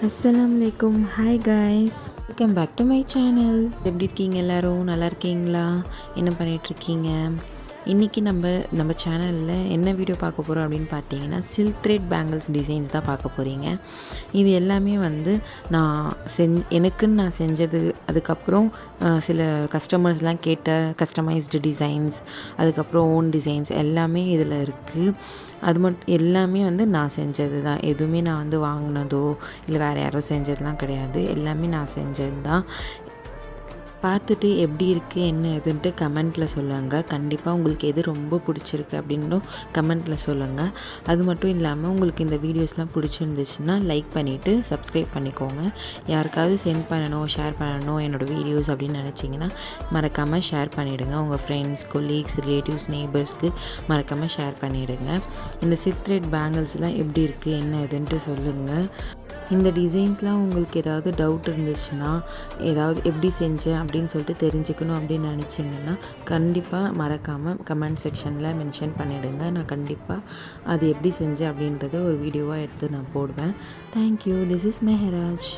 அஸ்ஸலாமுஅலைக்கும். Hi guys, welcome back to my channel. எப்படி இருக்கீங்க எல்லோரும்? நல்லா இருக்கீங்களா? என்ன பண்ணிகிட்ருக்கீங்க? இன்றைக்கி நம்ம சேனலில் என்ன வீடியோ பார்க்க போகிறோம் அப்படின்னு பார்த்தீங்கன்னா, சில்க் த்ரெட் பேங்கிள்ஸ் டிசைன்ஸ் தான் பார்க்க போகிறீங்க. இது எல்லாமே நான் எனக்குன்னு நான் செஞ்சது. அதுக்கப்புறம் சில கஸ்டமர்ஸ்லாம் கேட்ட கஸ்டமைஸ்டு டிசைன்ஸ், அதுக்கப்புறம் ஓன் டிசைன்ஸ் எல்லாமே இதில் இருக்குது. அது மட்டும் எல்லாமே நான் செஞ்சது தான். எதுவுமே நான் வாங்கினதோ இல்லை வேறு யாரோ செஞ்சதுலாம் கிடையாது. எல்லாமே நான் செஞ்சது தான். பார்த்துட்டு எப்படி இருக்குது என்ன எதுன்ட்டு கமெண்ட்டில் சொல்லுங்கள். கண்டிப்பாக உங்களுக்கு எது ரொம்ப பிடிச்சிருக்கு அப்படின்னும் கமெண்ட்டில் சொல்லுங்கள். அது மட்டும் இல்லாமல் உங்களுக்கு இந்த வீடியோஸ்லாம் பிடிச்சிருந்துச்சுன்னா லைக் பண்ணிவிட்டு சப்ஸ்கிரைப் பண்ணிக்கோங்க. யாருக்காவது சென்ட் பண்ணணும், ஷேர் பண்ணணும் என்னோடய வீடியோஸ் அப்படின்னு நினச்சிங்கன்னா மறக்காமல் ஷேர் பண்ணிவிடுங்க. உங்கள் ஃப்ரெண்ட்ஸ், கொலீக்ஸ், ரிலேட்டிவ்ஸ், நெய்பர்ஸ்க்கு மறக்காமல் ஷேர் பண்ணிவிடுங்க. இந்த சில்க் த்ரெட் பேங்கிள்ஸ்லாம் எப்படி இருக்குது என்ன எதுன்ட்டு சொல்லுங்கள். இந்த டிசைன்ஸ்லாம் உங்களுக்கு ஏதாவது டவுட் இருந்துச்சுன்னா, ஏதாவது எப்படி செஞ்சேன் அப்படின்னு சொல்லிட்டு தெரிஞ்சுக்கணும் அப்படின்னு நினச்சிங்கன்னா கண்டிப்பாக மறக்காமல் கமெண்ட் செக்ஷனில் மென்ஷன் பண்ணிவிடுங்க. நான் கண்டிப்பாக அது எப்படி செஞ்சேன் அப்படின்றத ஒரு வீடியோவாக எடுத்து நான் போடுவேன். தேங்க்யூ. This is Mehraj.